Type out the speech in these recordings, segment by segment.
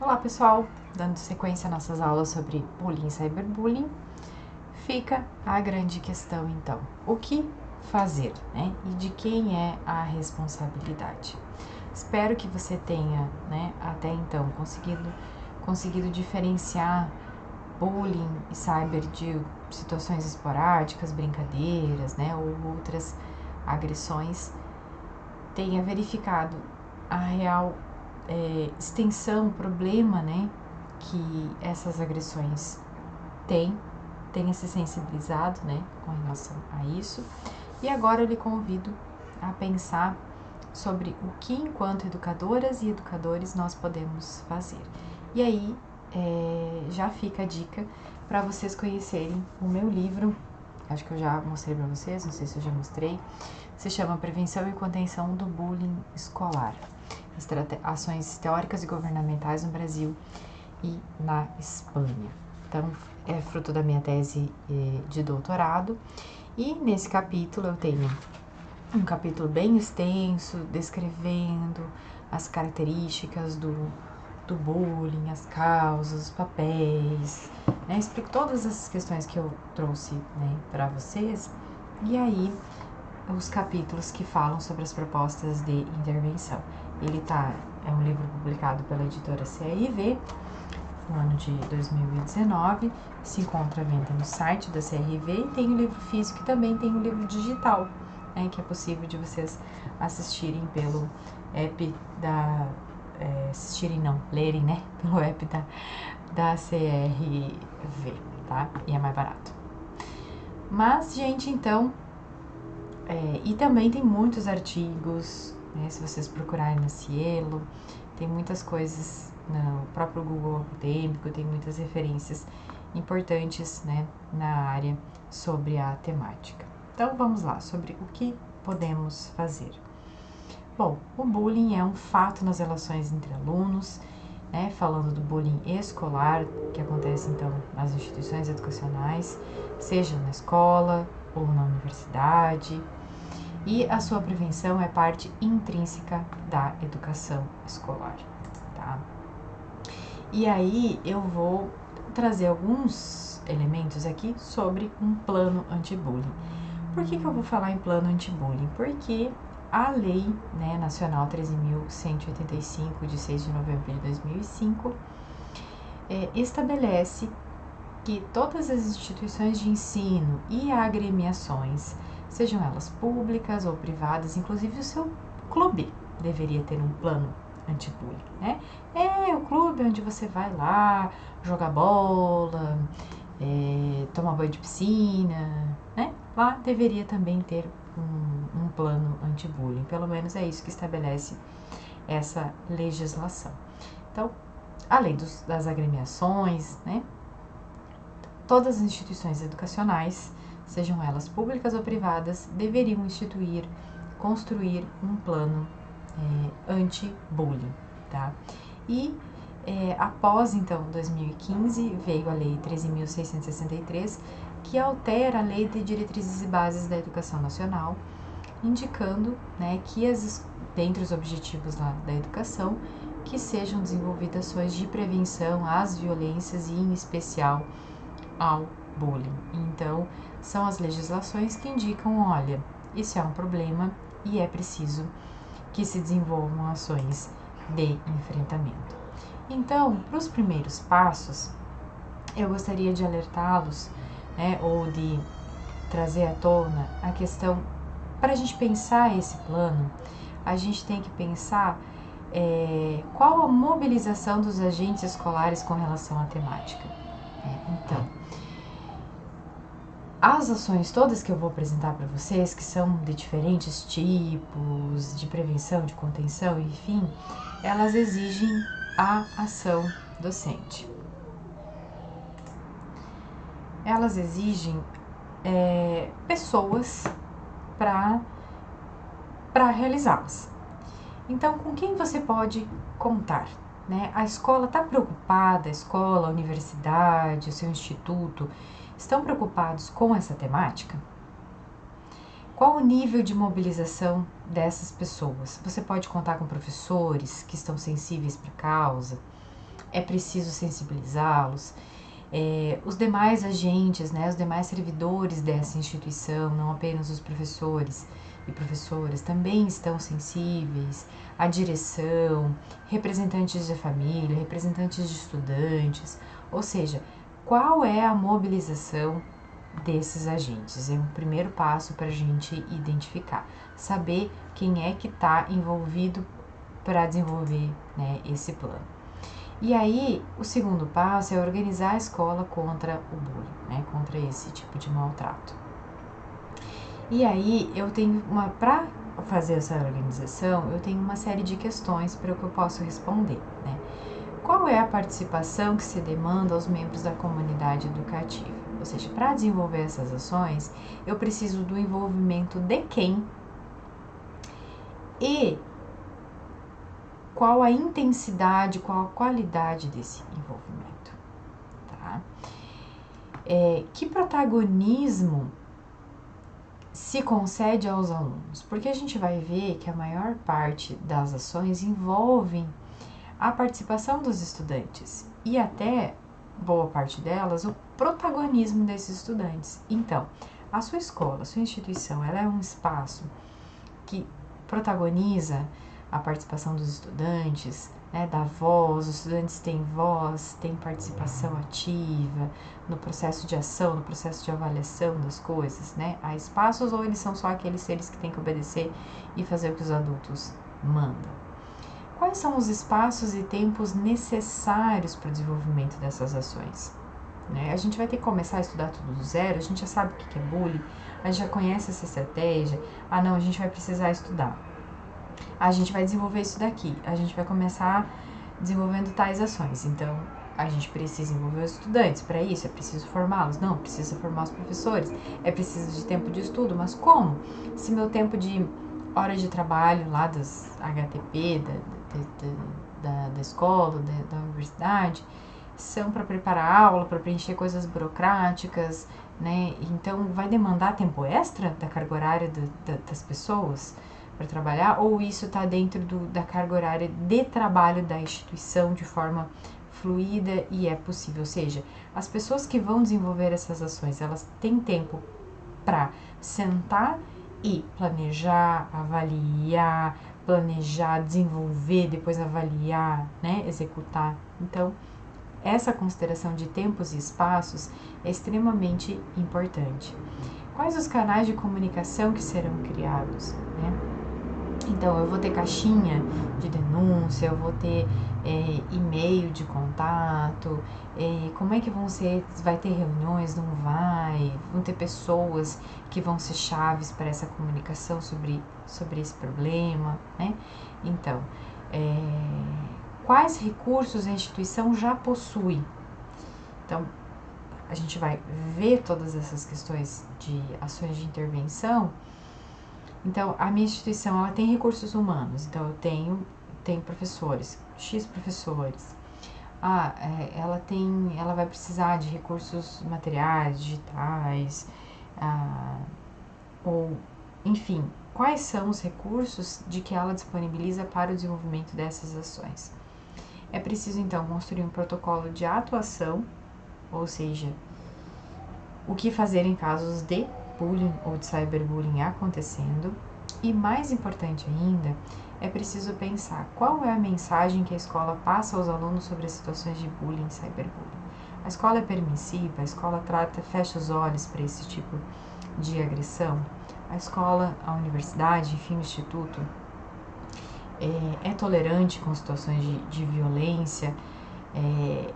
Olá pessoal, dando sequência às nossas aulas sobre bullying e cyberbullying, fica a grande questão então, o que fazer, né? E de quem é a responsabilidade? Espero que você tenha, né, até então conseguido diferenciar bullying e cyber de situações esporádicas, brincadeiras, né, ou outras agressões, tenha verificado a real extensão, problema, né, que essas agressões tenha se sensibilizado, né, com relação a isso. E agora eu lhe convido a pensar sobre o que, enquanto educadoras e educadores, nós podemos fazer. E aí, já fica a dica para vocês conhecerem o meu livro, acho que eu já mostrei para vocês, não sei se eu já mostrei, se chama Prevenção e Contenção do Bullying Escolar. Ações teóricas e governamentais no Brasil e na Espanha. Então, é fruto da minha tese de doutorado. E nesse capítulo eu tenho um capítulo bem extenso, descrevendo as características do bullying, as causas, os papéis, né? Explico todas essas questões que eu trouxe, né, para vocês. E aí, os capítulos que falam sobre as propostas de intervenção. É um livro publicado pela editora CRV no ano de 2019, se encontra à venda no site da CRV e tem o livro físico e também tem o livro digital, né, que é possível de vocês assistirem pelo app lerem, né, pelo app da CRV, tá? E é mais barato. Mas, gente, então, e também tem muitos artigos, né, se vocês procurarem na Cielo, tem muitas coisas no próprio Google Acadêmico, tem muitas referências importantes, né, na área sobre a temática. Então vamos lá, sobre o que podemos fazer. Bom, o bullying é um fato nas relações entre alunos, né, falando do bullying escolar, que acontece então nas instituições educacionais, seja na escola ou na universidade, e a sua prevenção é parte intrínseca da educação escolar, tá? E aí eu vou trazer alguns elementos aqui sobre um plano anti-bullying. Por que eu vou falar em plano anti-bullying? Porque a Lei, né, Nacional 13.185, de 6 de novembro de 2005, estabelece que todas as instituições de ensino e agremiações, sejam elas públicas ou privadas, inclusive o seu clube deveria ter um plano anti-bullying, né? É o clube onde você vai lá jogar bola, tomar banho de piscina, né? Lá deveria também ter um plano anti-bullying, pelo menos é isso que estabelece essa legislação. Então, a lei das agremiações, né? Todas as instituições educacionais, sejam elas públicas ou privadas, deveriam construir um plano anti-bullying, tá? E após, então, 2015, veio a Lei 13.663, que altera a Lei de Diretrizes e Bases da Educação Nacional, indicando, né, que dentre os objetivos da educação, que sejam desenvolvidas ações de prevenção às violências e, em especial, ao bullying. Então, são as legislações que indicam, olha, isso é um problema e é preciso que se desenvolvam ações de enfrentamento. Então, para os primeiros passos, eu gostaria de alertá-los, né, ou de trazer à tona a questão, para a gente pensar esse plano, a gente tem que pensar qual a mobilização dos agentes escolares com relação à temática. Então, as ações todas que eu vou apresentar para vocês, que são de diferentes tipos, de prevenção, de contenção, enfim, elas exigem a ação docente. Elas exigem pessoas para realizá-las. Então, com quem você pode contar? Né? A escola está preocupada, a escola, a universidade, o seu instituto, estão preocupados com essa temática? Qual o nível de mobilização dessas pessoas? Você pode contar com professores que estão sensíveis para a causa? é preciso sensibilizá-los. Os demais agentes, né, os demais servidores dessa instituição, não apenas os professores e professoras, também estão sensíveis, a direção, representantes de família, representantes de estudantes, ou seja, qual é a mobilização desses agentes? É um primeiro passo para a gente identificar, saber quem é que está envolvido para desenvolver, né, esse plano. E aí, o segundo passo é organizar a escola contra o bullying, né, contra esse tipo de maltrato. E aí, para fazer essa organização, eu tenho uma série de questões para que eu possa responder, né? Qual é a participação que se demanda aos membros da comunidade educativa? Ou seja, para desenvolver essas ações, eu preciso do envolvimento de quem e qual a intensidade, qual a qualidade desse envolvimento, tá? Que protagonismo se concede aos alunos? Porque a gente vai ver que a maior parte das ações envolvem a participação dos estudantes e até boa parte delas o protagonismo desses estudantes. Então, a sua escola, a sua instituição, ela é um espaço que protagoniza a participação dos estudantes, né, dá voz, os estudantes têm voz, têm participação ativa no processo de ação, no processo de avaliação das coisas, né? Há espaços ou eles são só aqueles seres que têm que obedecer e fazer o que os adultos mandam? Quais são os espaços e tempos necessários para o desenvolvimento dessas ações? Né? A gente vai ter que começar a estudar tudo do zero, a gente já sabe o que é bullying, a gente já conhece essa estratégia, não, a gente vai precisar estudar. A gente vai desenvolver isso daqui, a gente vai começar desenvolvendo tais ações, então a gente precisa envolver os estudantes, para isso é preciso formá-los, não, precisa formar os professores, é preciso de tempo de estudo, mas como? Se meu tempo de hora de trabalho lá das HTP, da escola, da universidade, são para preparar a aula, para preencher coisas burocráticas, né? Então vai demandar tempo extra da carga horária das pessoas para trabalhar, ou isso está dentro da carga horária de trabalho da instituição de forma fluida e é possível? Ou seja, as pessoas que vão desenvolver essas ações, elas têm tempo para sentar e planejar, avaliar, desenvolver, depois avaliar, né, executar. Então, essa consideração de tempos e espaços é extremamente importante. Quais os canais de comunicação que serão criados, né? Então, eu vou ter caixinha de denúncia, eu vou ter e-mail de contato, como é que vão ser, vai ter reuniões, não vai, vão ter pessoas que vão ser chaves para essa comunicação sobre esse problema, né? Então, quais recursos a instituição já possui? Então, a gente vai ver todas essas questões de ações de intervenção. Então, a minha instituição, ela tem recursos humanos, então eu tenho professores, X professores. Ela vai precisar de recursos materiais, digitais, ou, enfim, quais são os recursos de que ela disponibiliza para o desenvolvimento dessas ações? É preciso, então, construir um protocolo de atuação, ou seja, o que fazer em casos de bullying ou de cyberbullying acontecendo. E mais importante ainda, é preciso pensar qual é a mensagem que a escola passa aos alunos sobre as situações de bullying e cyberbullying. A escola é permissiva, a escola fecha os olhos para esse tipo de agressão. A escola, a universidade, enfim, o instituto é tolerante com situações de violência,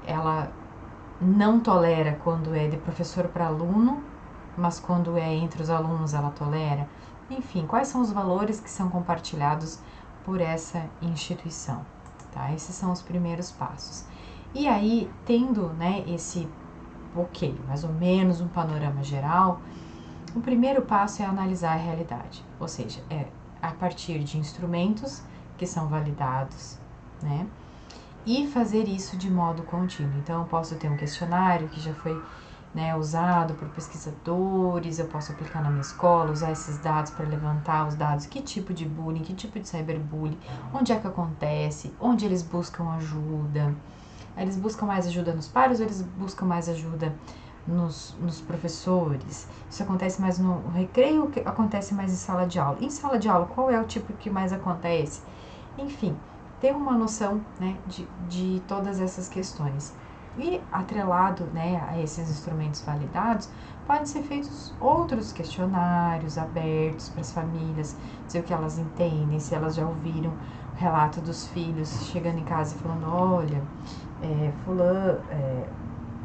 ela não tolera quando é de professor para aluno, mas quando é entre os alunos ela tolera. Enfim, quais são os valores que são compartilhados por essa instituição? Tá? Esses são os primeiros passos. E aí, tendo, né, mais ou menos um panorama geral, o primeiro passo é analisar a realidade, ou seja, a partir de instrumentos que são validados, né? E fazer isso de modo contínuo. Então, eu posso ter um questionário que já foi, né, usado por pesquisadores, eu posso aplicar na minha escola, usar esses dados para levantar os dados, que tipo de bullying, que tipo de cyberbullying, onde é que acontece, onde eles buscam ajuda, Eles buscam mais ajuda nos pares ou eles buscam mais ajuda nos professores? Isso acontece mais no recreio ou acontece mais em sala de aula? Em sala de aula, qual é o tipo que mais acontece? Enfim, ter uma noção, né, de todas essas questões. E atrelado, né, a esses instrumentos validados, podem ser feitos outros questionários abertos para as famílias, dizer o que elas entendem, se elas já ouviram o relato dos filhos chegando em casa e falando, olha, fulano,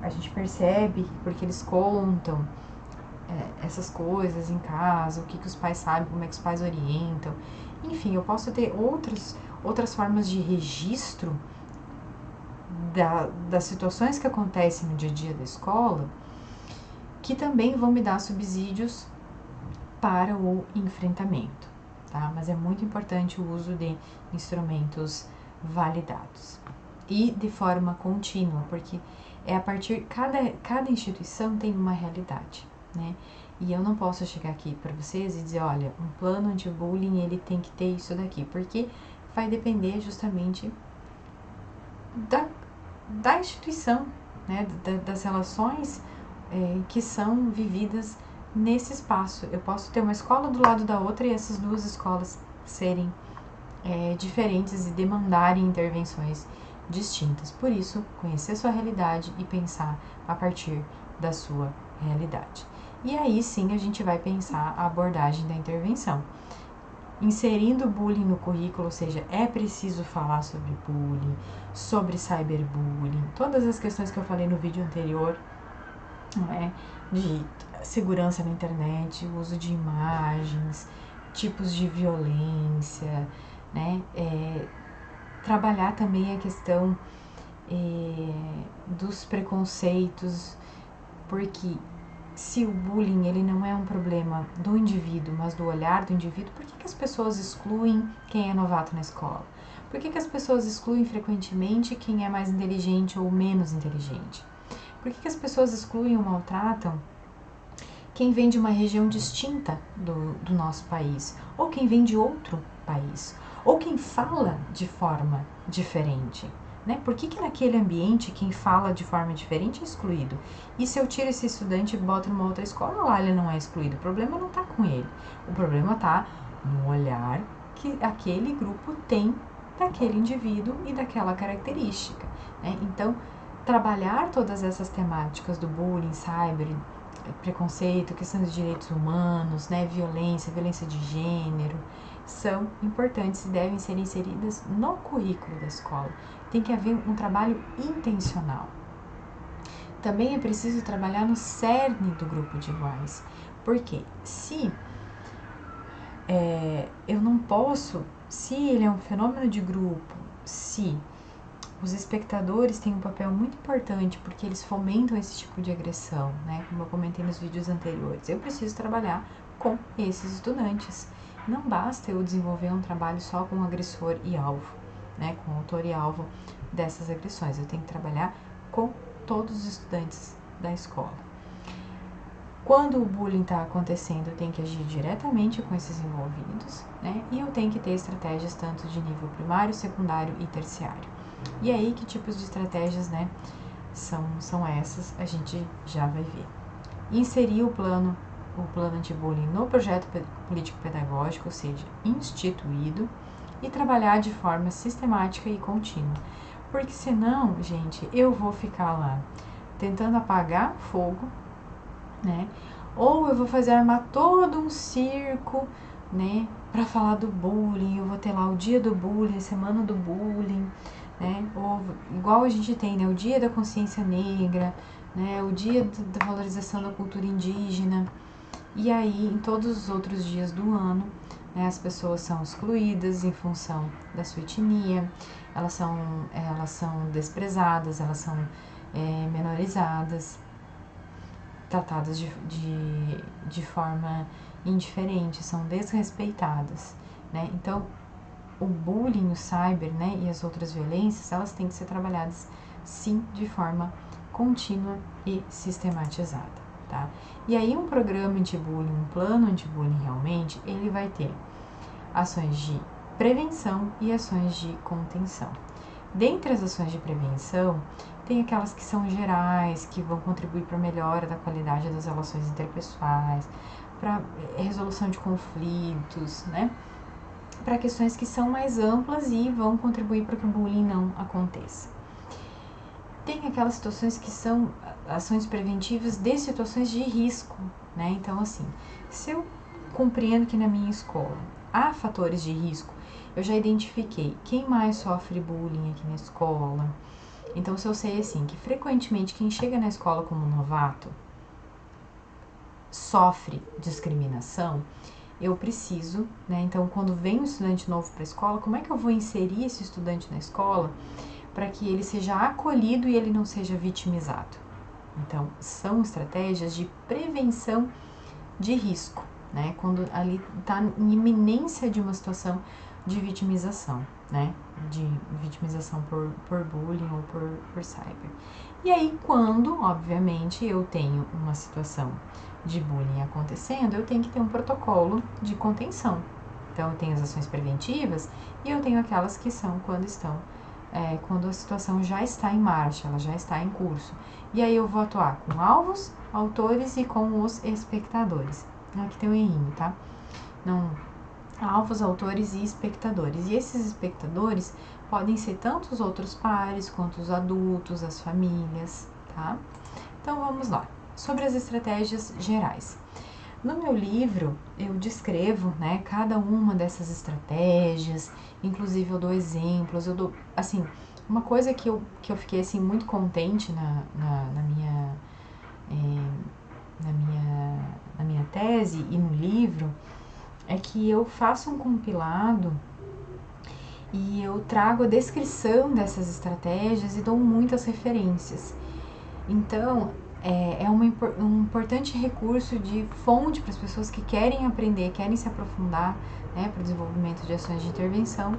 a gente percebe porque eles contam essas coisas em casa, o que os pais sabem, como é que os pais orientam. Enfim, eu posso ter outras formas de registro das situações que acontecem no dia a dia da escola, que também vão me dar subsídios para o enfrentamento, tá? Mas é muito importante o uso de instrumentos validados e de forma contínua, porque é a partir, cada instituição tem uma realidade, né? E eu não posso chegar aqui para vocês e dizer, olha, um plano anti-bullying ele tem que ter isso daqui, porque vai depender justamente da instituição, né? Das relações que são vividas nesse espaço. Eu posso ter uma escola do lado da outra e essas duas escolas serem diferentes e demandarem intervenções distintas. Por isso, conhecer sua realidade e pensar a partir da sua realidade. E aí sim a gente vai pensar a abordagem da intervenção. Inserindo o bullying no currículo, ou seja, é preciso falar sobre bullying, sobre cyberbullying, todas as questões que eu falei no vídeo anterior, não é? De segurança na internet, uso de imagens, tipos de violência, né? Trabalhar também a questão dos preconceitos, porque se o bullying ele não é um problema do indivíduo, mas do olhar do indivíduo, por que as pessoas excluem quem é novato na escola? Por que as pessoas excluem frequentemente quem é mais inteligente ou menos inteligente? Por que as pessoas excluem ou maltratam quem vem de uma região distinta do nosso país? Ou quem vem de outro país? Ou quem fala de forma diferente? Né? Por que naquele ambiente quem fala de forma diferente é excluído? E se eu tiro esse estudante e boto numa outra escola, lá ele não é excluído. O problema não está com ele. O problema está no olhar que aquele grupo tem daquele indivíduo e daquela característica. Né? Então, trabalhar todas essas temáticas do bullying, cyber, preconceito, questão dos direitos humanos, né, violência de gênero, são importantes e devem ser inseridas no currículo da escola. Tem que haver um trabalho intencional. Também é preciso trabalhar no cerne do grupo de iguais, porque se eu não posso, se ele é um fenômeno de grupo, se os espectadores têm um papel muito importante porque eles fomentam esse tipo de agressão, né? Como eu comentei nos vídeos anteriores. Eu preciso trabalhar com esses estudantes. Não basta eu desenvolver um trabalho só com o agressor e alvo, né? Com o autor e alvo dessas agressões. Eu tenho que trabalhar com todos os estudantes da escola. Quando o bullying está acontecendo, eu tenho que agir diretamente com esses envolvidos, né? E eu tenho que ter estratégias tanto de nível primário, secundário e terciário. E aí, que tipos de estratégias, né, são essas, a gente já vai ver. Inserir o plano anti-bullying no projeto político-pedagógico, ou seja, instituído, e trabalhar de forma sistemática e contínua. Porque senão, gente, eu vou ficar lá tentando apagar fogo, né, ou eu vou armar todo um circo, né, para falar do bullying, eu vou ter lá o dia do bullying, a semana do bullying, né? Ou igual a gente tem, né, o dia da consciência negra, né, o dia da valorização da cultura indígena, e aí em todos os outros dias do ano, né, as pessoas são excluídas em função da sua etnia, elas são desprezadas, elas são menorizadas, tratadas de forma indiferente, são desrespeitadas, né? Então, o bullying, o cyber, né, e as outras violências, elas têm que ser trabalhadas, sim, de forma contínua e sistematizada, tá? E aí, um programa anti-bullying, um plano anti-bullying, realmente, ele vai ter ações de prevenção e ações de contenção. Dentre as ações de prevenção, tem aquelas que são gerais, que vão contribuir para a melhora da qualidade das relações interpessoais, para resolução de conflitos, né? Para questões que são mais amplas e vão contribuir para que o bullying não aconteça. Tem aquelas situações que são ações preventivas de situações de risco, né? Então, assim, se eu compreendo que na minha escola há fatores de risco, eu já identifiquei quem mais sofre bullying aqui na escola. Então, se eu sei, assim, que frequentemente quem chega na escola como novato sofre discriminação, eu preciso, né? Então, quando vem um estudante novo para a escola, como é que eu vou inserir esse estudante na escola para que ele seja acolhido e ele não seja vitimizado? Então, são estratégias de prevenção de risco, né? Quando ali está em iminência de uma situação de vitimização, né? De vitimização por bullying ou por cyber. E aí, quando, obviamente, eu tenho uma situação de bullying acontecendo, eu tenho que ter um protocolo de contenção. Então, eu tenho as ações preventivas e eu tenho aquelas que são quando a situação já está em marcha, ela já está em curso. E aí eu vou atuar com alvos, autores e com os espectadores. Aqui tem um errinho, tá? Não, alvos, autores e espectadores. E esses espectadores podem ser tanto os outros pares, quanto os adultos, as famílias, tá? Então, vamos lá. Sobre as estratégias gerais. No meu livro, eu descrevo, né, cada uma dessas estratégias, inclusive eu dou exemplos, eu dou, assim, uma coisa que eu fiquei, assim, muito contente na minha tese e no livro, é que eu faço um compilado e eu trago a descrição dessas estratégias e dou muitas referências. Então, é um importante recurso de fonte para as pessoas que querem aprender, querem se aprofundar, né, para o desenvolvimento de ações de intervenção,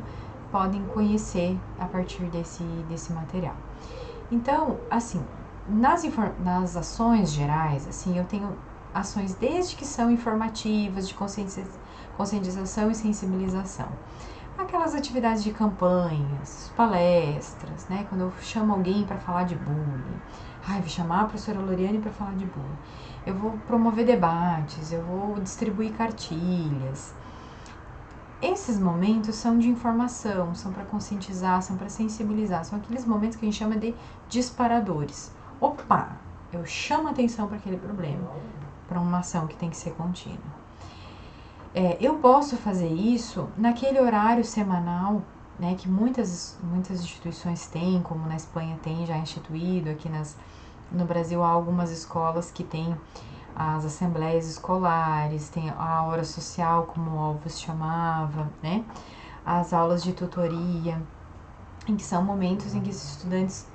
podem conhecer a partir desse material. Então, assim, nas ações gerais, assim, eu tenho ações desde que são informativas, de conscientização e sensibilização. Aquelas atividades de campanhas, palestras, né? Quando eu chamo alguém para falar de bullying. Vou chamar a professora Loriane para falar de bullying. Eu vou promover debates, eu vou distribuir cartilhas. Esses momentos são de informação, são para conscientizar, são para sensibilizar. São aqueles momentos que a gente chama de disparadores. Opa, eu chamo a atenção para aquele problema, para uma ação que tem que ser contínua. Eu posso fazer isso naquele horário semanal, né, que muitas instituições têm, como na Espanha tem já instituído, aqui no Brasil há algumas escolas que têm as assembleias escolares, tem a hora social, como o Alves chamava, né, as aulas de tutoria, em que são momentos em que os estudantes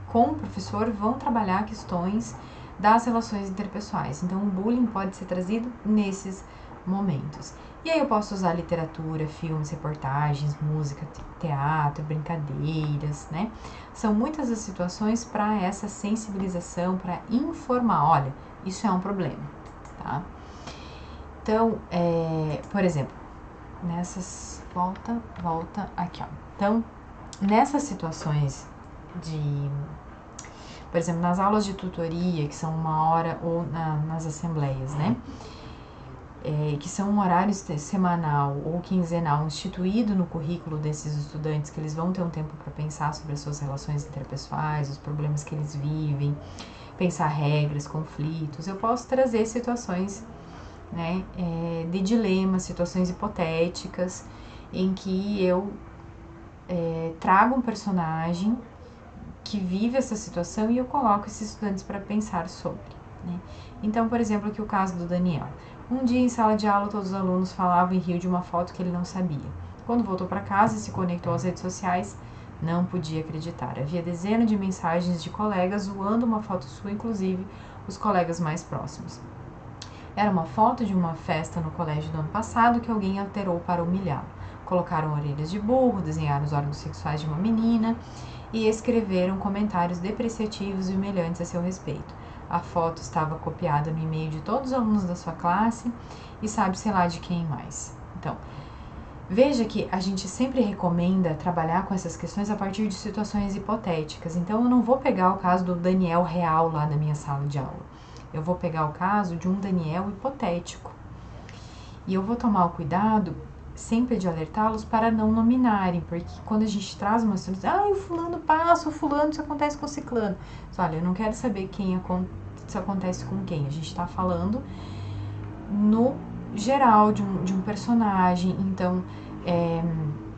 com o professor vão trabalhar questões das relações interpessoais. Então, o bullying pode ser trazido nesses momentos. E aí eu posso usar literatura, filmes, reportagens, música, teatro, brincadeiras, né? São muitas as situações para essa sensibilização, para informar, olha, isso é um problema, tá? Então, por exemplo, volta aqui, ó. Então, nessas situações por exemplo, nas aulas de tutoria, que são 1 hora, ou nas assembleias, né? Que são um horário semanal ou quinzenal instituído no currículo desses estudantes, que eles vão ter um tempo para pensar sobre as suas relações interpessoais, os problemas que eles vivem, pensar regras, conflitos. Eu posso trazer situações, né, de dilemas, situações hipotéticas, em que eu trago um personagem que vive essa situação e eu coloco esses estudantes para pensar sobre, né? Então, por exemplo, aqui o caso do Daniel. Um dia em sala de aula todos os alunos falavam e riam de uma foto que ele não sabia. Quando voltou para casa e se conectou às redes sociais, não podia acreditar. Havia dezenas de mensagens de colegas zoando uma foto sua, inclusive os colegas mais próximos. Era uma foto de uma festa no colégio do ano passado que alguém alterou para humilhá-lo. Colocaram orelhas de burro, desenharam os órgãos sexuais de uma menina e escreveram comentários depreciativos e humilhantes a seu respeito. A foto estava copiada no e-mail de todos os alunos da sua classe e sabe-se lá de quem mais. Então, Veja que a gente sempre recomenda trabalhar com essas questões a partir de situações hipotéticas. Então, eu não vou pegar o caso do Daniel real lá na minha sala de aula. Eu vou pegar o caso de um Daniel hipotético. E eu vou tomar o cuidado sempre de alertá-los para não nominarem, porque quando a gente traz uma situação, o fulano passa, o fulano, isso acontece com o ciclano. Mas, olha, eu não quero saber isso acontece com quem. A gente está falando no geral de um personagem. Então,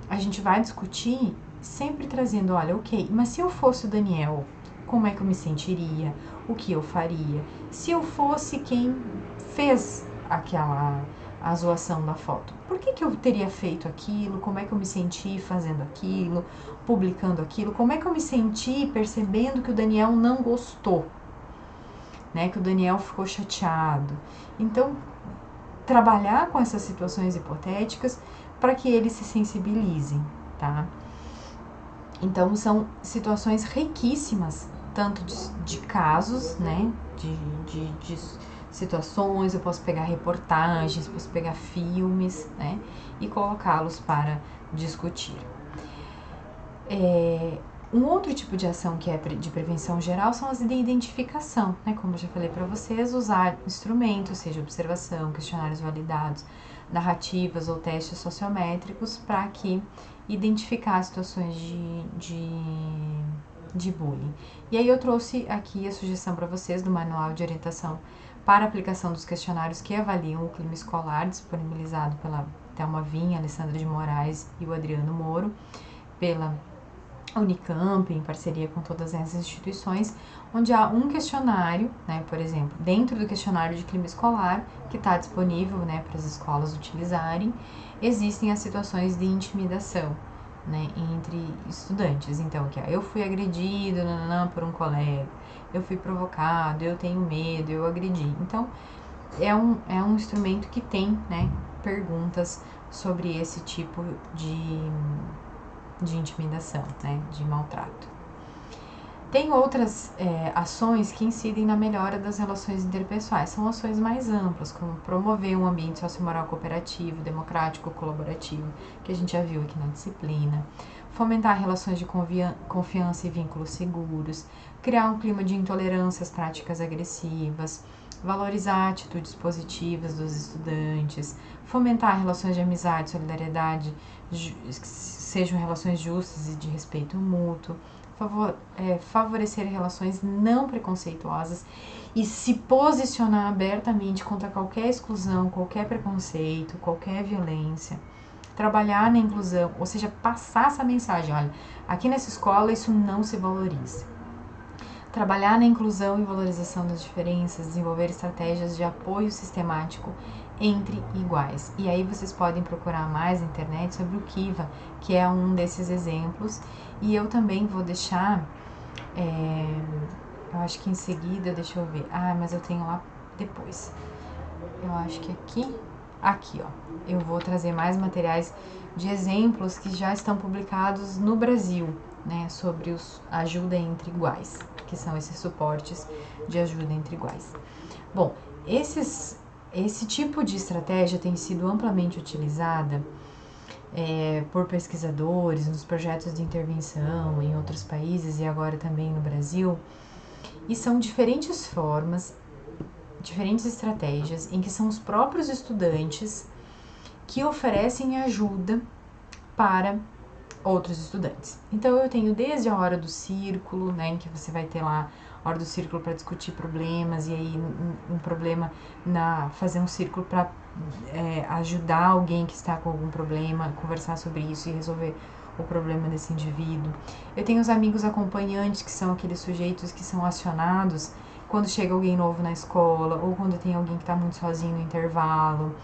a gente vai discutir sempre trazendo, olha, ok, mas se eu fosse o Daniel, como é que eu me sentiria? O que eu faria? Se eu fosse quem fez a zoação da foto, por que eu teria feito aquilo? Como é que eu me senti fazendo aquilo, publicando aquilo? Como é que eu me senti percebendo que o Daniel não gostou, né? Que o Daniel ficou chateado. Então, trabalhar com essas situações hipotéticas para que eles se sensibilizem, tá? Então, são situações riquíssimas, tanto de casos, né? De situações, eu posso pegar reportagens, posso pegar filmes, né? E colocá-los para discutir. Um outro tipo de ação que é de prevenção geral são as de identificação, né? Como eu já falei para vocês, usar instrumentos, seja observação, questionários validados, narrativas ou testes sociométricos para que identificar situações de bullying. E aí eu trouxe aqui a sugestão para vocês do Manual de Orientação para a aplicação dos questionários que avaliam o clima escolar, disponibilizado pela Thelma Vinha, Alessandra de Moraes e o Adriano Moro, pela Unicamp, em parceria com todas essas instituições, onde há um questionário, né, por exemplo, dentro do questionário de clima escolar, que está disponível, né, para as escolas utilizarem, existem as situações de intimidação, né, entre estudantes. Então, que eu fui agredido por um colega, eu fui provocado, eu tenho medo, eu agredi. Então, é um instrumento que tem, né, perguntas sobre esse tipo de intimidação, né, de maltrato. Tem outras ações que incidem na melhora das relações interpessoais. São ações mais amplas, como promover um ambiente sociomoral cooperativo, democrático, colaborativo, que a gente já viu aqui na disciplina. Fomentar relações de confiança e vínculos seguros. Criar um clima de intolerância às práticas agressivas. Valorizar atitudes positivas dos estudantes. Fomentar relações de amizade, solidariedade, sejam relações justas e de respeito mútuo. Favorecer relações não preconceituosas e se posicionar abertamente contra qualquer exclusão, qualquer preconceito, qualquer violência. Trabalhar na inclusão, ou seja, passar essa mensagem, olha, aqui nessa escola isso não se valoriza. Trabalhar na inclusão e valorização das diferenças, desenvolver estratégias de apoio sistemático entre iguais. E aí vocês podem procurar mais na internet sobre o Kiva, que é um desses exemplos. E eu também vou deixar, eu acho que em seguida, deixa eu ver, mas eu tenho lá depois. Eu acho que aqui, ó, eu vou trazer mais materiais de exemplos que já estão publicados no Brasil, né, sobre ajuda entre iguais, que são esses suportes de ajuda entre iguais. Bom, esse tipo de estratégia tem sido amplamente utilizada por pesquisadores nos projetos de intervenção em outros países e agora também no Brasil, e são diferentes formas, diferentes estratégias em que são os próprios estudantes que oferecem ajuda para outros estudantes. Então eu tenho desde a hora do círculo, né, em que você vai ter lá a hora do círculo para discutir problemas, e aí um problema fazer um círculo para ajudar alguém que está com algum problema, conversar sobre isso e resolver o problema desse indivíduo. Eu tenho os amigos acompanhantes, que são aqueles sujeitos que são acionados quando chega alguém novo na escola, ou quando tem alguém que está muito sozinho no intervalo,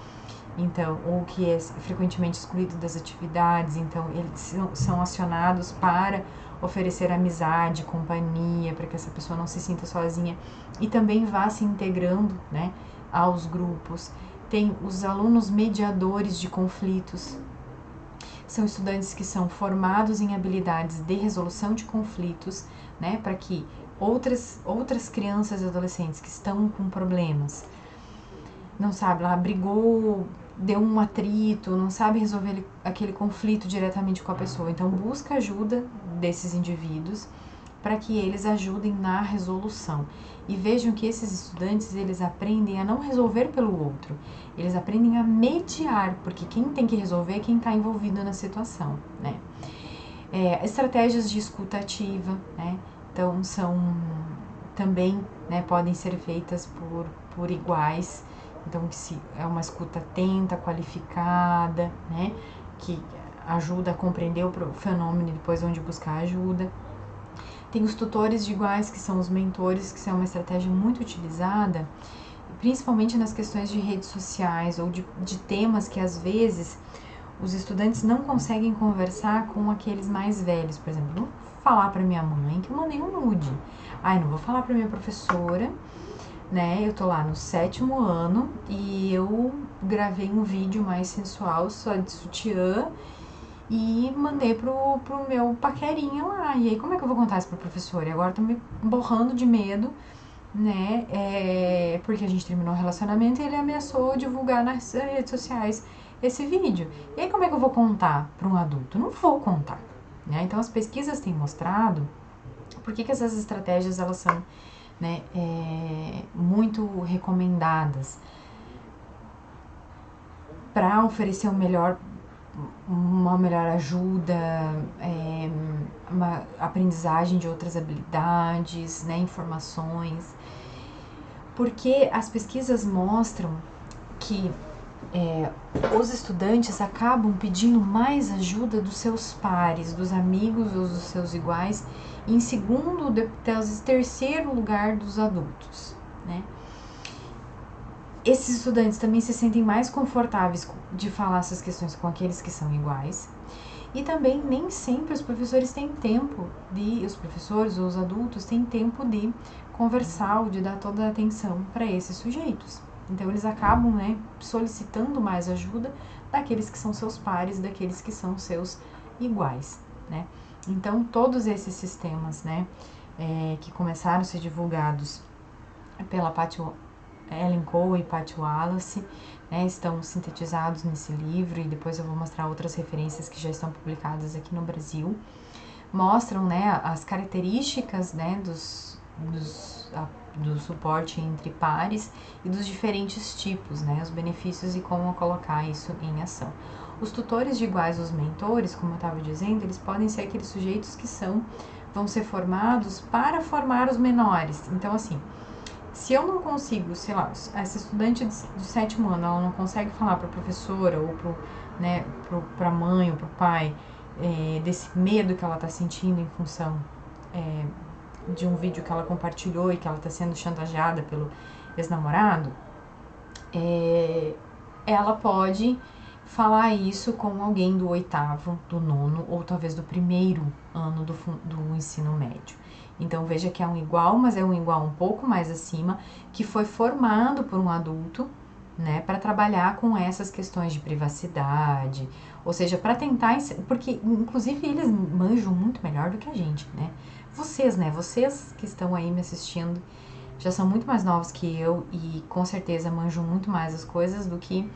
então, ou que é frequentemente excluído das atividades. Então eles são acionados para oferecer amizade, companhia, para que essa pessoa não se sinta sozinha e também vá se integrando, né, aos grupos. Tem os alunos mediadores de conflitos, são estudantes que são formados em habilidades de resolução de conflitos, né, para que outras crianças e adolescentes que estão com problemas, não sabe, lá brigou deu um atrito, não sabe resolver aquele conflito diretamente com a pessoa. Então, busca ajuda desses indivíduos para que eles ajudem na resolução. E vejam que esses estudantes, eles aprendem a não resolver pelo outro, eles aprendem a mediar, porque quem tem que resolver é quem está envolvido na situação, né? Estratégias de escuta ativa, né? Então, são também, né, podem ser feitas por iguais. Então, que se é uma escuta atenta, qualificada, né, que ajuda a compreender o fenômeno e depois onde buscar ajuda. Tem os tutores de iguais, que são os mentores, que são uma estratégia muito utilizada, principalmente nas questões de redes sociais ou de temas que às vezes os estudantes não conseguem conversar com aqueles mais velhos. Por exemplo, não vou falar para minha mãe que eu mandei um nude. Não vou falar para minha professora, né? Eu tô lá no 7º ano e eu gravei um vídeo mais sensual, só de sutiã, e mandei pro meu paquerinha lá. E aí, como é que eu vou contar isso pro professor? E agora tô me borrando de medo, né? Porque a gente terminou o relacionamento e ele ameaçou divulgar nas redes sociais esse vídeo. E aí, como é que eu vou contar para um adulto? Não vou contar, né? Então, as pesquisas têm mostrado por que essas estratégias, elas são, né, muito recomendadas para oferecer uma melhor ajuda, uma aprendizagem de outras habilidades, né, informações, porque as pesquisas mostram que os estudantes acabam pedindo mais ajuda dos seus pares, dos amigos ou dos seus iguais, em segundo, terceiro lugar dos adultos, né? Esses estudantes também se sentem mais confortáveis de falar essas questões com aqueles que são iguais. E também nem sempre os professores têm tempo os professores ou os adultos têm tempo de conversar ou de dar toda a atenção para esses sujeitos. Então, eles acabam, né, solicitando mais ajuda daqueles que são seus pares, daqueles que são seus iguais, né? Então, todos esses sistemas, né, que começaram a ser divulgados pela Ellen Cole e Patty Wallace, né, estão sintetizados nesse livro, e depois eu vou mostrar outras referências que já estão publicadas aqui no Brasil. Mostram, né, as características, né, do suporte entre pares e dos diferentes tipos, né, os benefícios e como colocar isso em ação. Os tutores de iguais, os mentores, como eu estava dizendo, eles podem ser aqueles sujeitos que vão ser formados para formar os menores. Então, assim, se eu não consigo, sei lá, essa estudante do 7º ano, ela não consegue falar para a professora ou para a mãe ou para o pai desse medo que ela está sentindo em função de um vídeo que ela compartilhou e que ela está sendo chantageada pelo ex-namorado, ela pode falar isso com alguém do 8º, do 9º ou talvez do 1º ano do ensino médio. Então, veja que é um igual, mas é um igual um pouco mais acima, que foi formado por um adulto, né, para trabalhar com essas questões de privacidade, ou seja, para tentar, porque inclusive eles manjam muito melhor do que a gente, né? Vocês que estão aí me assistindo já são muito mais novos que eu e com certeza manjam muito mais as coisas do que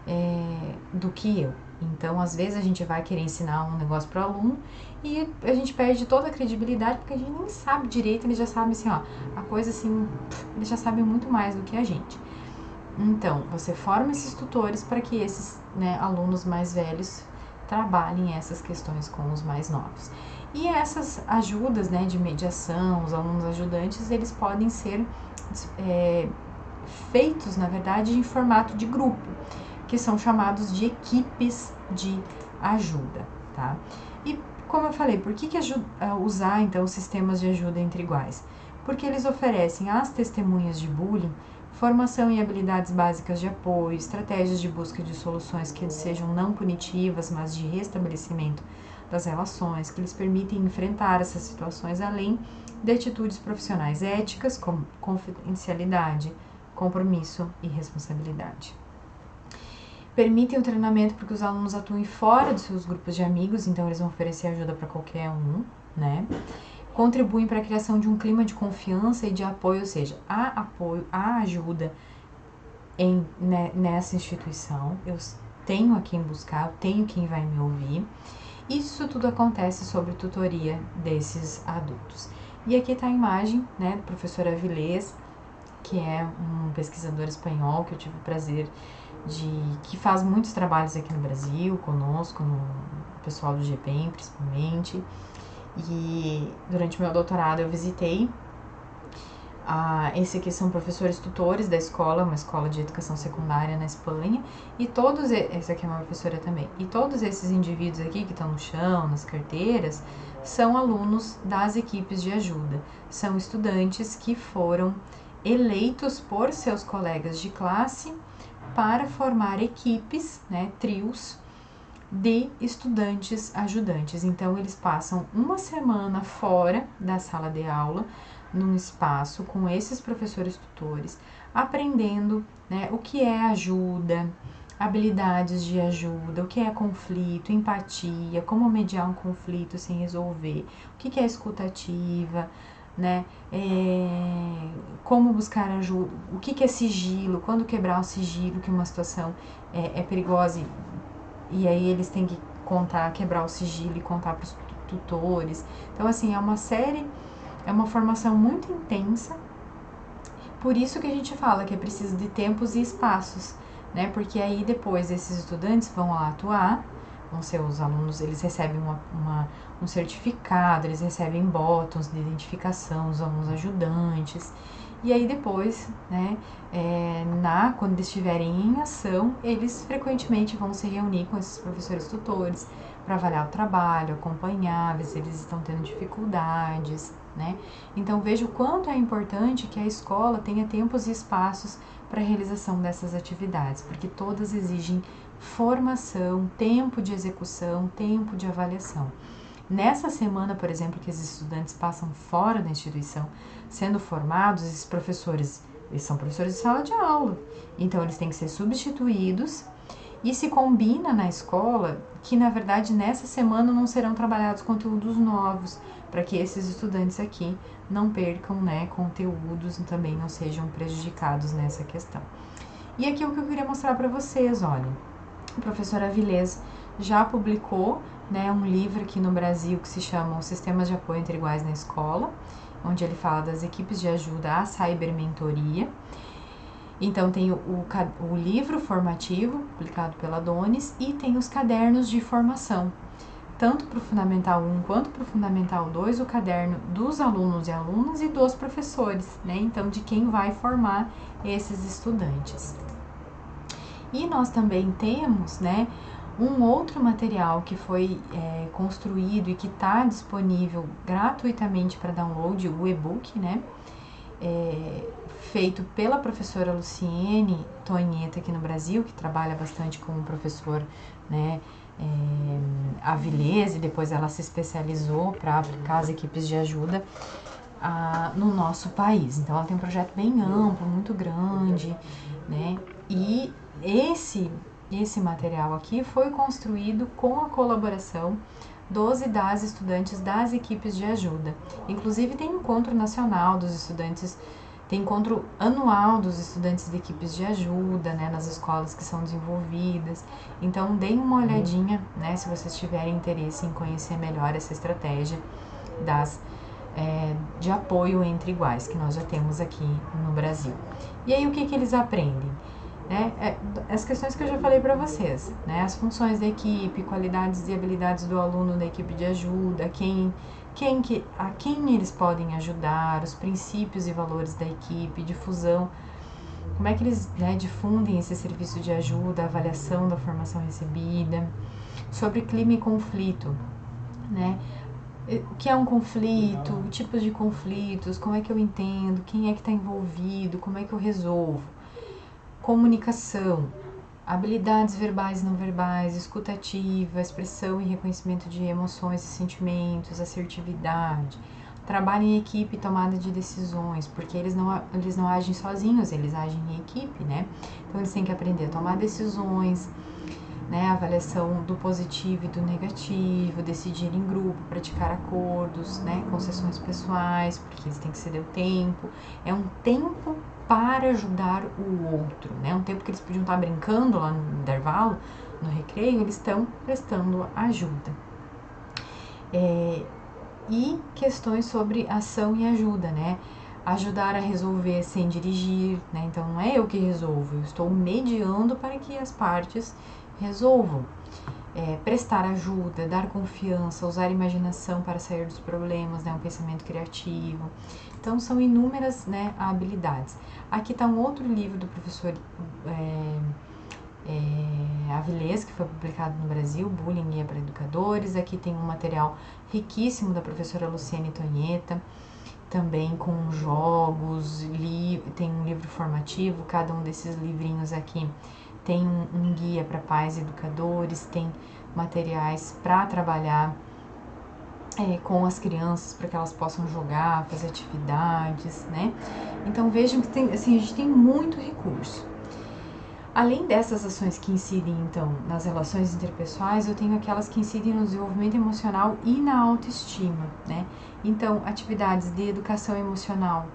eu. Então, às vezes a gente vai querer ensinar um negócio pro aluno e a gente perde toda a credibilidade porque a gente nem sabe direito, eles já sabem assim, ó, a coisa assim, eles já sabem muito mais do que a gente. Então, você forma esses tutores para que esses, né, alunos mais velhos trabalhem essas questões com os mais novos. E essas ajudas, né, de mediação, os alunos ajudantes, eles podem ser feitos, na verdade, em formato de grupo, que são chamados de equipes de ajuda, tá? E, como eu falei, por que usar, então, sistemas de ajuda entre iguais? Porque eles oferecem às testemunhas de bullying formação em habilidades básicas de apoio, estratégias de busca de soluções que sejam não punitivas, mas de restabelecimento das relações, que lhes permitem enfrentar essas situações, além de atitudes profissionais éticas, como confidencialidade, compromisso e responsabilidade. Permitem o treinamento porque os alunos atuem fora dos seus grupos de amigos, então eles vão oferecer ajuda para qualquer um, né? Contribuem para a criação de um clima de confiança e de apoio, ou seja, há apoio, há ajuda nessa instituição, eu tenho a quem buscar, eu tenho quem vai me ouvir. Isso tudo acontece sob tutoria desses adultos. E aqui está a imagem, né, do professor Avilés, que é um pesquisador espanhol que eu tive o prazer que faz muitos trabalhos aqui no Brasil, conosco, no pessoal do GPEM principalmente. E durante o meu doutorado eu visitei. Esse aqui são professores tutores da escola, uma escola de educação secundária na Espanha, e essa aqui é uma professora também, e todos esses indivíduos aqui que estão no chão, nas carteiras, são alunos das equipes de ajuda, são estudantes que foram eleitos por seus colegas de classe para formar equipes, né, trios, de estudantes ajudantes. Então, eles passam uma semana fora da sala de aula, num espaço com esses professores tutores, aprendendo, né, o que é ajuda, habilidades de ajuda, o que é conflito, empatia, como mediar um conflito sem resolver, o que é escutativa, né, como buscar ajuda, o que é sigilo, quando quebrar o sigilo, que uma situação é perigosa e aí eles têm que quebrar o sigilo e contar para os tutores. Então, assim, é uma formação muito intensa, por isso que a gente fala que é preciso de tempos e espaços, né? Porque aí depois esses estudantes vão lá atuar, vão ser os alunos, eles recebem um certificado, eles recebem botões de identificação, os alunos ajudantes, e aí depois, né, quando eles estiverem em ação, eles frequentemente vão se reunir com esses professores tutores para avaliar o trabalho, acompanhar, ver se eles estão tendo dificuldades, né? Então veja o quanto é importante que a escola tenha tempos e espaços para a realização dessas atividades, porque todas exigem formação, tempo de execução, tempo de avaliação. Nessa semana, por exemplo, que os estudantes passam fora da instituição sendo formados, esses professores, eles são professores de sala de aula, então eles têm que ser substituídos e se combina na escola que, na verdade, nessa semana não serão trabalhados conteúdos novos, para que esses estudantes aqui não percam, né, conteúdos e também não sejam prejudicados nessa questão. E aqui é o que eu queria mostrar para vocês, olha, o professor Avilés já publicou, né, um livro aqui no Brasil que se chama Os Sistemas de Apoio Entre Iguais na Escola, onde ele fala das equipes de ajuda à cybermentoria. Então tem o livro formativo, publicado pela Donis, e tem os cadernos de formação, tanto para o Fundamental 1 quanto para o Fundamental 2, o caderno dos alunos e alunas e dos professores, né? Então, de quem vai formar esses estudantes. E nós também temos, né, um outro material que foi construído e que está disponível gratuitamente para download, o e-book, né, feito pela professora Luciene Tonheta aqui no Brasil, que trabalha bastante com o professor, né, Avilés, e depois ela se especializou para aplicar as equipes de ajuda no nosso país. Então ela tem um projeto bem amplo, muito grande, né, e esse material aqui foi construído com a colaboração dos e das estudantes das equipes de ajuda. Inclusive tem encontro nacional dos estudantes, tem encontro anual dos estudantes de equipes de ajuda, né, nas escolas que são desenvolvidas. Então deem uma olhadinha, né, se vocês tiverem interesse em conhecer melhor essa estratégia de apoio entre iguais que nós já temos aqui no Brasil. E aí o que eles aprendem? As questões que eu já falei para vocês, né? As funções da equipe, qualidades e habilidades do aluno da equipe de ajuda, a quem eles podem ajudar, os princípios e valores da equipe, difusão, como é que eles, né, difundem esse serviço de ajuda, a avaliação da formação recebida, sobre clima e conflito, né? O que é um conflito, tipos de conflitos, como é que eu entendo, quem é que está envolvido, como é que eu resolvo. Comunicação, habilidades verbais e não verbais, escutativa, expressão e reconhecimento de emoções e sentimentos, assertividade, trabalho em equipe e tomada de decisões, porque eles não agem sozinhos, eles agem em equipe, né? Então eles têm que aprender a tomar decisões, né, avaliação do positivo e do negativo, decidir em grupo, praticar acordos, né, concessões pessoais, porque eles têm que ceder o tempo. É um tempo para ajudar o outro, né, um tempo que eles podiam estar brincando lá no intervalo, no recreio, eles estão prestando ajuda. E questões sobre ação e ajuda, né, ajudar a resolver sem dirigir, né, então não é eu que resolvo, eu estou mediando para que as partes resolvam. Prestar ajuda, dar confiança, usar a imaginação para sair dos problemas, né, um pensamento criativo. Então, são inúmeras, né, habilidades. Aqui está um outro livro do professor Avilés, que foi publicado no Brasil, Bullying Guia para Educadores. Aqui tem um material riquíssimo da professora Luciene Tonheta, também com jogos, tem um livro formativo. Cada um desses livrinhos aqui tem um guia para pais e educadores, tem materiais para trabalhar com as crianças, para que elas possam jogar, fazer atividades, né? Então vejam que a gente tem muito recurso. Além dessas ações que incidem, então, nas relações interpessoais, eu tenho aquelas que incidem no desenvolvimento emocional e na autoestima, né? Então, atividades de educação emocional,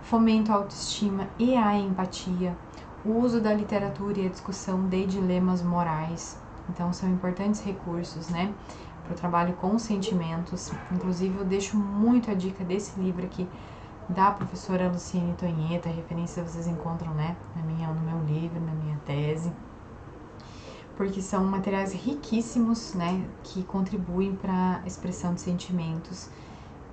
fomento à autoestima e à empatia, o uso da literatura e a discussão de dilemas morais. Então, são importantes recursos, né, para o trabalho com sentimentos. Inclusive, eu deixo muito a dica desse livro aqui, da professora Luciene Tonheta. A referência vocês encontram, né, no meu livro, na minha tese, porque são materiais riquíssimos, né, que contribuem para a expressão de sentimentos,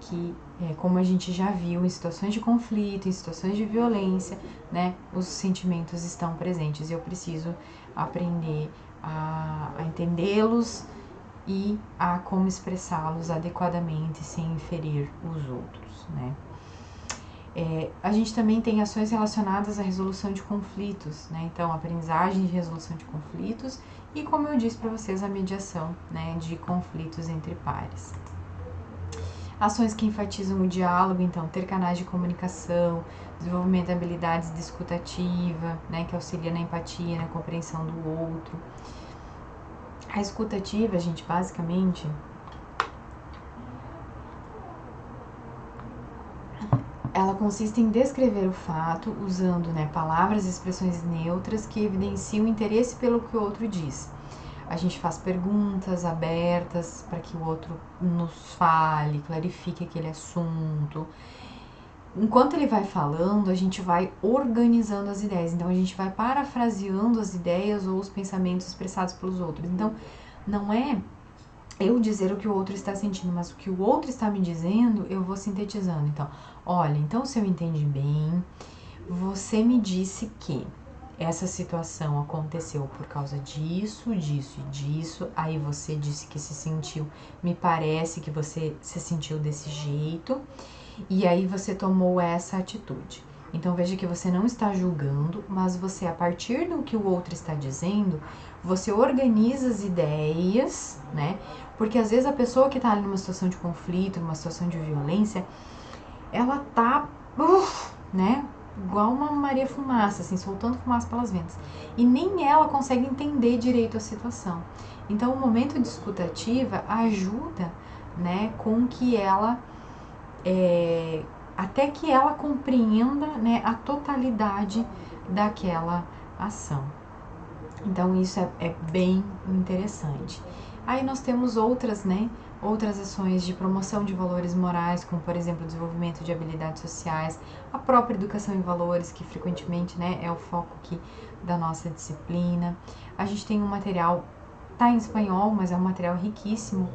que, como a gente já viu, em situações de conflito, em situações de violência, né, os sentimentos estão presentes e eu preciso aprender a entendê-los e a como expressá-los adequadamente sem ferir os outros, né. A gente também tem ações relacionadas à resolução de conflitos, né? Então, aprendizagem de resolução de conflitos e, como eu disse para vocês, a mediação, né, de conflitos entre pares. Ações que enfatizam o diálogo, então, ter canais de comunicação, desenvolvimento de habilidades de escuta ativa, né, que auxilia na empatia, na compreensão do outro. A escuta ativa, gente, basicamente, ela consiste em descrever o fato usando, né, palavras e expressões neutras que evidenciam interesse pelo que o outro diz. A gente faz perguntas abertas para que o outro nos fale, clarifique aquele assunto. Enquanto ele vai falando, a gente vai organizando as ideias. Então, a gente vai parafraseando as ideias ou os pensamentos expressados pelos outros. Então, não é eu dizer o que o outro está sentindo, mas o que o outro está me dizendo, eu vou sintetizando. Então, olha, então se eu entendi bem, você me disse que essa situação aconteceu por causa disso, disso e disso, aí você disse que se sentiu, me parece que você se sentiu desse jeito, e aí você tomou essa atitude. Então veja que você não está julgando, mas você, a partir do que o outro está dizendo, você organiza as ideias, né? Porque às vezes a pessoa que está ali numa situação de conflito, numa situação de violência, ela tá, né? Igual uma Maria Fumaça, assim, soltando fumaça pelas ventas. E nem ela consegue entender direito a situação. Então, o momento de escuta ativa ajuda, né, com que ela, até que ela compreenda, né, a totalidade daquela ação. Então, isso é bem interessante. Aí nós temos outras, né, outras ações de promoção de valores morais, como, por exemplo, o desenvolvimento de habilidades sociais, a própria educação em valores, que frequentemente, né, é o foco aqui da nossa disciplina. A gente tem um material, tá em espanhol, mas é um material riquíssimo,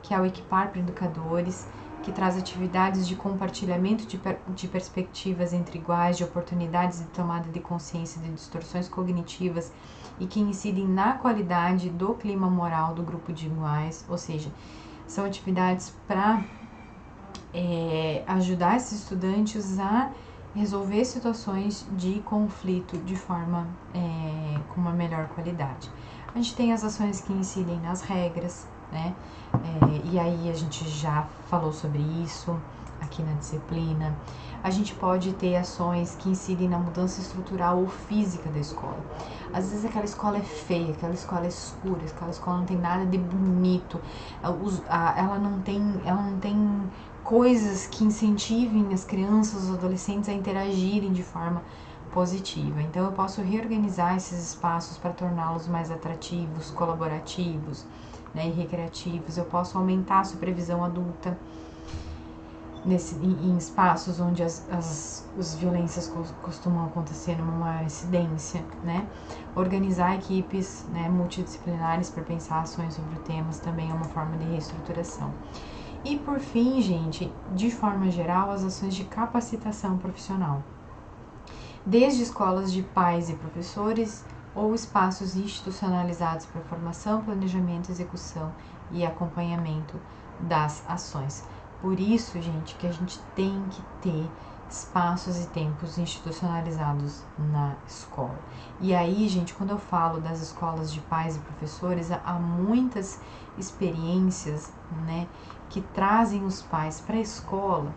que é o Equipar para Educadores, que traz atividades de compartilhamento de perspectivas entre iguais, de oportunidades de tomada de consciência de distorções cognitivas e que incidem na qualidade do clima moral do grupo de iguais, ou seja, são atividades para ajudar esses estudantes a resolver situações de conflito de forma com uma melhor qualidade. A gente tem as ações que incidem nas regras, né? E aí a gente já falou sobre isso aqui na disciplina. A gente pode ter ações que incidem na mudança estrutural ou física da escola. Às vezes aquela escola é feia, aquela escola é escura, aquela escola não tem nada de bonito, ela não tem coisas que incentivem as crianças, os adolescentes a interagirem de forma positiva. Então eu posso reorganizar esses espaços para torná-los mais atrativos, colaborativos, né, e recreativos. Eu posso aumentar a supervisão adulta em espaços onde as violências costumam acontecer numa maior incidência, né? Organizar equipes, né, multidisciplinares para pensar ações sobre temas também é uma forma de reestruturação. E por fim, gente, de forma geral, as ações de capacitação profissional. Desde escolas de pais e professores ou espaços institucionalizados para formação, planejamento, execução e acompanhamento das ações. Por isso, gente, que a gente tem que ter espaços e tempos institucionalizados na escola. E aí, gente, quando eu falo das escolas de pais e professores, há muitas experiências, né, que trazem os pais para a escola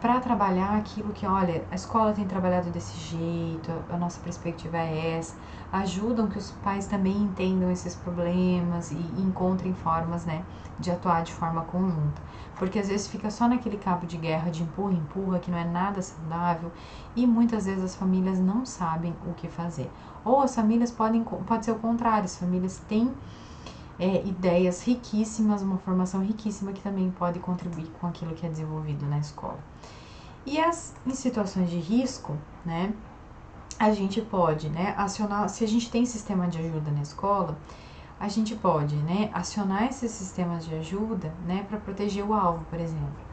para trabalhar aquilo que, olha, a escola tem trabalhado desse jeito, a nossa perspectiva é essa, ajudam que os pais também entendam esses problemas e encontrem formas, né, de atuar de forma conjunta. Porque às vezes fica só naquele cabo de guerra de empurra, que não é nada saudável, e muitas vezes as famílias não sabem o que fazer. Ou as famílias pode ser o contrário, as famílias têm ideias riquíssimas, uma formação riquíssima que também pode contribuir com aquilo que é desenvolvido na escola. E em situações de risco, né, a gente pode, né, acionar, se a gente tem sistema de ajuda na escola, a gente pode, né, acionar esses sistemas de ajuda, né, para proteger o alvo, por exemplo.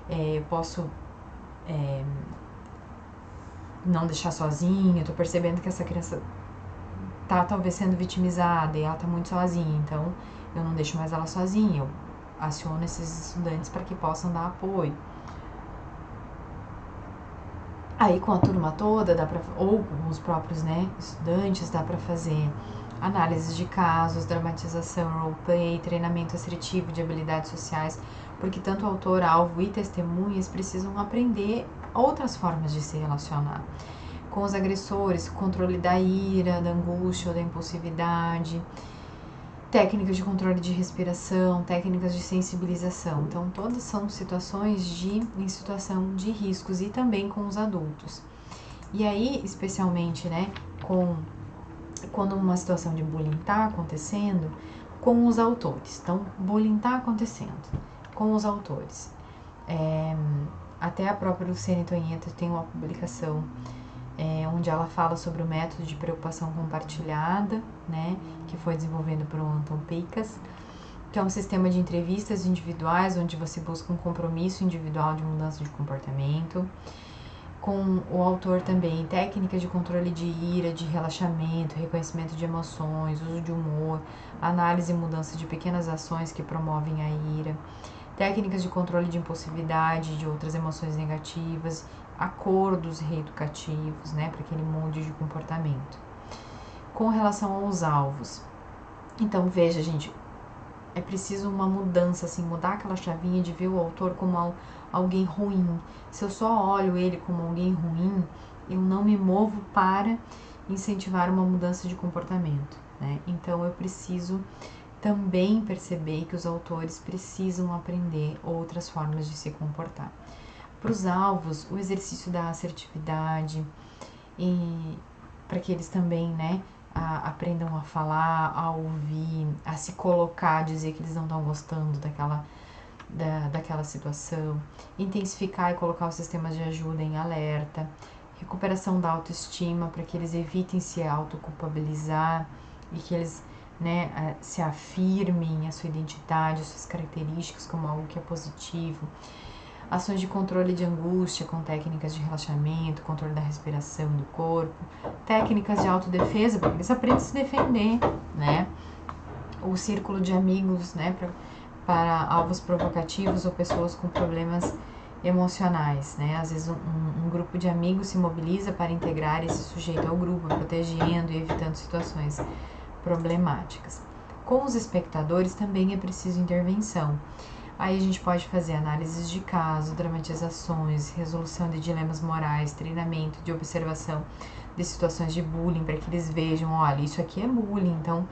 Eu posso não deixar sozinha, eu tô percebendo que essa criança tá talvez sendo vitimizada e ela tá muito sozinha, então eu não deixo mais ela sozinha, eu aciono esses estudantes para que possam dar apoio. Aí com a turma toda, ou com os próprios, né, estudantes, dá para fazer análise de casos, dramatização, roleplay, treinamento assertivo de habilidades sociais, porque tanto o autor, alvo e testemunhas precisam aprender outras formas de se relacionar com os agressores, controle da ira, da angústia ou da impulsividade, técnicas de controle de respiração, técnicas de sensibilização. Então, todas são situações em situação de riscos e também com os adultos. E aí, especialmente, né, quando uma situação de bullying está acontecendo, com os autores. Então, bullying está acontecendo com os autores. Até a própria Luciane Tonheta tem uma publicação onde ela fala sobre o método de preocupação compartilhada, né, que foi desenvolvido por Anton Picas, que é um sistema de entrevistas individuais onde você busca um compromisso individual de mudança de comportamento. Com o autor também, técnicas de controle de ira, de relaxamento, reconhecimento de emoções, uso de humor, análise e mudança de pequenas ações que promovem a ira, técnicas de controle de impulsividade, de outras emoções negativas, acordos reeducativos, né, para aquele molde de comportamento. Com relação aos alvos, então veja, gente, é preciso uma mudança, assim, mudar aquela chavinha de ver o autor como alguém ruim. Se eu só olho ele como alguém ruim, eu não me movo para incentivar uma mudança de comportamento, né? Então eu preciso também perceber que os autores precisam aprender outras formas de se comportar. Para os alvos, o exercício da assertividade, e para que eles também, né, aprendam a falar, a ouvir, a se colocar, dizer que eles não estão gostando daquela situação, intensificar e colocar os sistemas de ajuda em alerta, recuperação da autoestima para que eles evitem se autoculpabilizar e que eles, né, se afirmem a sua identidade, as suas características como algo que é positivo. Ações de controle de angústia com técnicas de relaxamento, controle da respiração do corpo, técnicas de autodefesa, para eles aprendem a se defender, né? O círculo de amigos, né, para alvos provocativos ou pessoas com problemas emocionais, né? Às vezes um grupo de amigos se mobiliza para integrar esse sujeito ao grupo, protegendo e evitando situações problemáticas. Com os espectadores também é preciso intervenção. Aí a gente pode fazer análises de caso, dramatizações, resolução de dilemas morais, treinamento de observação de situações de bullying, para que eles vejam, olha, isso aqui é bullying, então,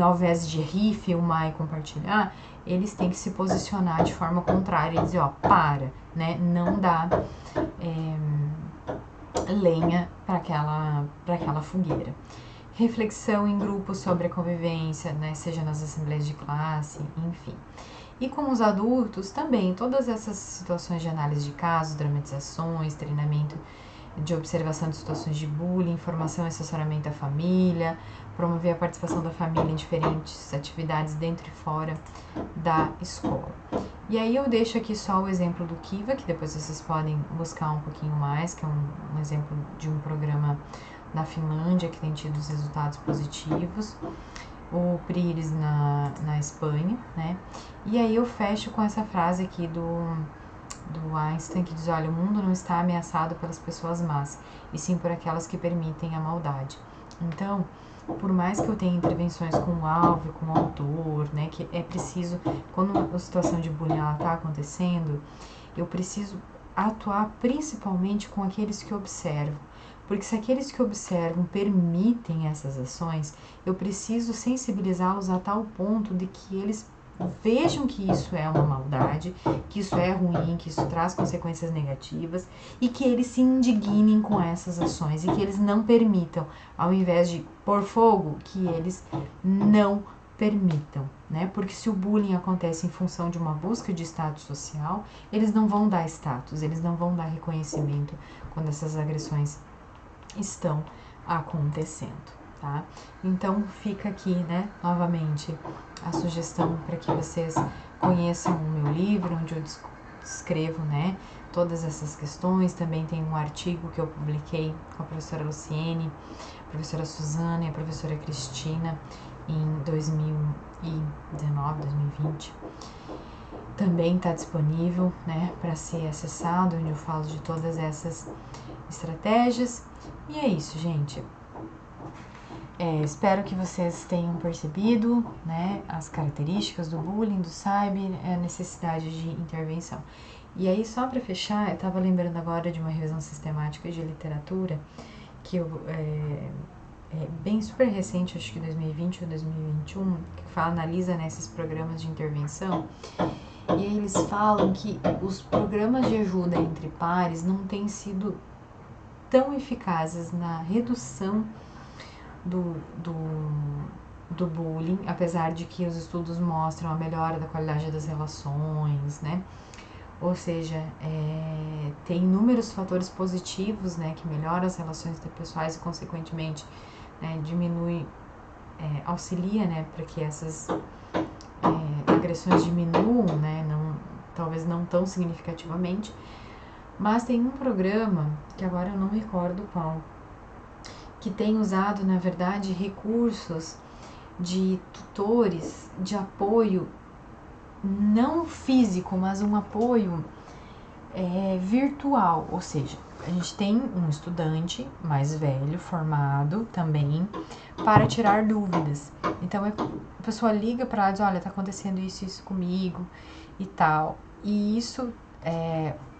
ao invés de rir, filmar e compartilhar, eles têm que se posicionar de forma contrária e dizer, ó, para, né, não dá lenha para aquela fogueira. Reflexão em grupo sobre a convivência, né, seja nas assembleias de classe, enfim. E com os adultos também, todas essas situações de análise de casos, dramatizações, treinamento de observação de situações de bullying, informação e assessoramento à família, promover a participação da família em diferentes atividades dentro e fora da escola. E aí eu deixo aqui só o exemplo do Kiva, que depois vocês podem buscar um pouquinho mais, que é um exemplo de um programa na Finlândia que tem tido os resultados positivos, o PRIRES na Espanha, né? E aí eu fecho com essa frase aqui do Einstein, que diz, olha, o mundo não está ameaçado pelas pessoas más, e sim por aquelas que permitem a maldade. Então, por mais que eu tenha intervenções com o alvo e com o autor, né, que é preciso, quando a situação de bullying está acontecendo, eu preciso atuar principalmente com aqueles que observam. Porque se aqueles que observam permitem essas ações, eu preciso sensibilizá-los a tal ponto de que eles vejam que isso é uma maldade, que isso é ruim, que isso traz consequências negativas e que eles se indignem com essas ações e que eles não permitam, ao invés de pôr fogo, que eles não permitam, né? Porque se o bullying acontece em função de uma busca de status social, eles não vão dar status, eles não vão dar reconhecimento quando essas agressões estão acontecendo, tá? Então fica aqui, né, novamente a sugestão para que vocês conheçam o meu livro, onde eu escrevo, né, todas essas questões. Também tem um artigo que eu publiquei com a professora Luciene, a professora Suzana e a professora Cristina em 2019, 2020. Também está disponível, né, para ser acessado, onde eu falo de todas essas estratégias. E é isso, gente. Espero que vocês tenham percebido, né, as características do bullying, do cyber, a necessidade de intervenção. E aí, só para fechar, eu estava lembrando agora de uma revisão sistemática de literatura, que é bem super recente, acho que 2020 ou 2021, que analisa, né, esses programas de intervenção. E aí eles falam que os programas de ajuda entre pares não têm sido tão eficazes na redução do bullying, apesar de que os estudos mostram a melhora da qualidade das relações, né? Ou seja, tem inúmeros fatores positivos, né, que melhoram as relações interpessoais e, consequentemente, né, diminui, auxilia, né, para que essas agressões diminuam, né, talvez não tão significativamente. Mas tem um programa, que agora eu não recordo qual, que tem usado, na verdade, recursos de tutores, de apoio, não físico, mas um apoio virtual. Ou seja, a gente tem um estudante mais velho, formado também, para tirar dúvidas. Então, a pessoa liga para ela e diz, olha, tá acontecendo isso comigo e tal. E isso...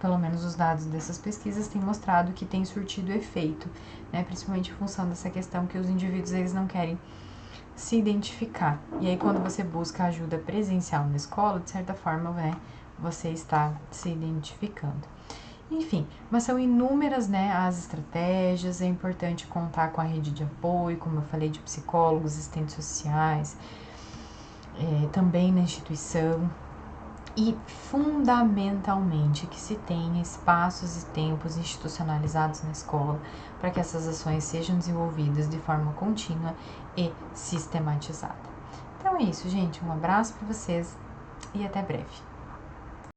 pelo menos os dados dessas pesquisas têm mostrado que tem surtido efeito, né, principalmente em função dessa questão que os indivíduos eles não querem se identificar. E aí, quando você busca ajuda presencial na escola, de certa forma, né, você está se identificando. Enfim, mas são inúmeras, né, as estratégias. É importante contar com a rede de apoio, como eu falei, de psicólogos, assistentes sociais, também na instituição. E, fundamentalmente, que se tenha espaços e tempos institucionalizados na escola para que essas ações sejam desenvolvidas de forma contínua e sistematizada. Então é isso, gente. Um abraço para vocês e até breve.